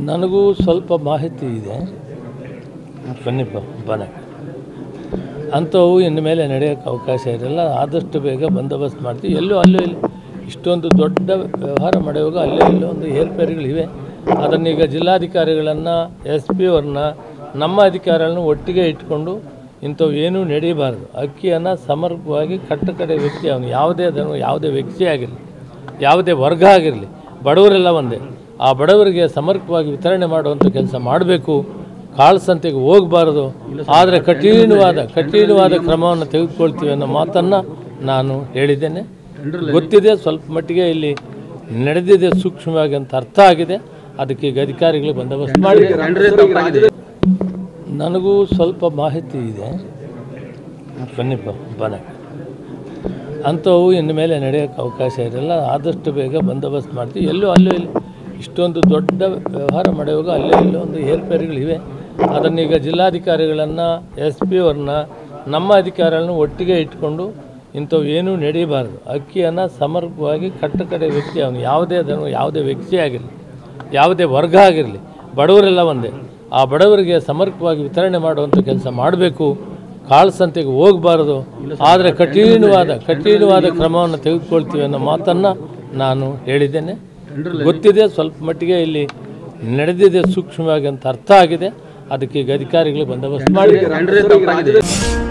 ನನಗೂ ಸ್ವಲ್ಪ ಮಾಹಿತಿ ಇದೆ. ಬನ್ನಿ ಬನ ಅಂಥವು ಇನ್ನು ಮೇಲೆ ನಡೆಯೋಕ್ಕೆ ಅವಕಾಶ ಇರಲ್ಲ. ಆದಷ್ಟು ಬೇಗ ಬಂದೋಬಸ್ತ್ ಮಾಡ್ತೀವಿ. ಎಲ್ಲೂ ಅಲ್ಲೂ ಇಲ್ಲಿ ಇಷ್ಟೊಂದು ದೊಡ್ಡ ವ್ಯವಹಾರ ಮಾಡುವಾಗ ಅಲ್ಲೇ ಇಲ್ಲೋ ಒಂದು ಏರ್ಪೇರುಗಳಿವೆ. ಅದನ್ನೀಗ ಜಿಲ್ಲಾಧಿಕಾರಿಗಳನ್ನು SP ಅವ್ರನ್ನ ನಮ್ಮ ಅಧಿಕಾರಿಗಳನ್ನು ಒಟ್ಟಿಗೆ ಇಟ್ಕೊಂಡು ಇಂಥವು ಏನೂ ನಡೀಬಾರ್ದು. ಅಕ್ಕಿಯನ್ನು ಸಮರ್ಪಕವಾಗಿ ಕಟ್ಟಕಡೆ ವ್ಯಕ್ತಿ ಅವನು ಯಾವುದೇ ವ್ಯಕ್ತಿ ಆಗಿರಲಿ, ಯಾವುದೇ ವರ್ಗ ಆಗಿರಲಿ, ಬಡವರೆಲ್ಲ ಒಂದೇ. ಆ ಬಡವರಿಗೆ ಸಮರ್ಪಕವಾಗಿ ವಿತರಣೆ ಮಾಡುವಂಥ ಕೆಲಸ ಮಾಡಬೇಕು. ಕಾಳಸಂತೆಗೆ ಹೋಗಬಾರ್ದು. ಆದರೆ ಕಠಿಣವಾದ ಕ್ರಮವನ್ನು ತೆಗೆದುಕೊಳ್ತೀವಿ ಅನ್ನೋ ಮಾತನ್ನು ನಾನು ಹೇಳಿದ್ದೇನೆ. ಗೊತ್ತಿದೆ, ಸ್ವಲ್ಪ ಮಟ್ಟಿಗೆ ಇಲ್ಲಿ ನಡೆದಿದೆ ಸೂಕ್ಷ್ಮವಾಗಿ ಅಂತ ಅರ್ಥ ಆಗಿದೆ. ಅದಕ್ಕೆ ಈಗ ಅಧಿಕಾರಿಗಳು ಬಂದೋಬಸ್ತ್ ಮಾಡಿದ್ದಾರೆ. ನನಗೂ ಸ್ವಲ್ಪ ಮಾಹಿತಿ ಇದೆ. ಬನ್ನಿ ಬನ ಅಂಥವು ಇನ್ನು ಮೇಲೆ ನಡೆಯೋಕ್ಕೆ ಅವಕಾಶ ಇರಲ್ಲ. ಆದಷ್ಟು ಬೇಗ ಬಂದೋಬಸ್ತ್ ಮಾಡ್ತೀವಿ. ಎಲ್ಲೂ ಅಲ್ಲೂ ಇಲ್ಲಿ ಇಷ್ಟೊಂದು ದೊಡ್ಡ ವ್ಯವಹಾರ ಮಾಡುವಾಗ ಅಲ್ಲೇ ಇಲ್ಲೋ ಒಂದು ಏರ್ಪೇರುಗಳಿವೆ. ಅದನ್ನೀಗ ಜಿಲ್ಲಾಧಿಕಾರಿಗಳನ್ನು SP ಅವ್ರನ್ನ ನಮ್ಮ ಅಧಿಕಾರಿಗಳನ್ನು ಒಟ್ಟಿಗೆ ಇಟ್ಕೊಂಡು ಇಂಥವು ಏನೂ ನಡೀಬಾರ್ದು. ಅಕ್ಕಿಯನ್ನು ಸಮರ್ಪಕವಾಗಿ ಕಟ್ಟಕಡೆ ವ್ಯಕ್ತಿ ಅವನು ಯಾವುದೇ ವ್ಯಕ್ತಿ ಆಗಿರಲಿ, ಯಾವುದೇ ವರ್ಗ ಆಗಿರಲಿ, ಬಡವರೆಲ್ಲ ಒಂದೇ. ಆ ಬಡವರಿಗೆ ಸಮರ್ಪಕವಾಗಿ ವಿತರಣೆ ಮಾಡುವಂಥ ಕೆಲಸ ಮಾಡಬೇಕು. ಕಾಳಸಂತೆಗೆ ಹೋಗಬಾರ್ದು. ಆದರೆ ಕಠಿಣವಾದ ಕ್ರಮವನ್ನು ತೆಗೆದುಕೊಳ್ತೀವಿ ಅನ್ನೋ ಮಾತನ್ನು ನಾನು ಹೇಳಿದ್ದೇನೆ. ಗೊತ್ತಿದೆ, ಸ್ವಲ್ಪ ಮಟ್ಟಿಗೆ ಇಲ್ಲಿ ನಡೆದಿದೆ ಸೂಕ್ಷ್ಮವಾಗಿ ಅಂತ ಅರ್ಥ ಆಗಿದೆ. ಅದಕ್ಕೆ ಈಗ ಅಧಿಕಾರಿಗಳು ಬಂದೋಬಸ್ತ್ ಮಾಡಿದ್ದಾರೆ.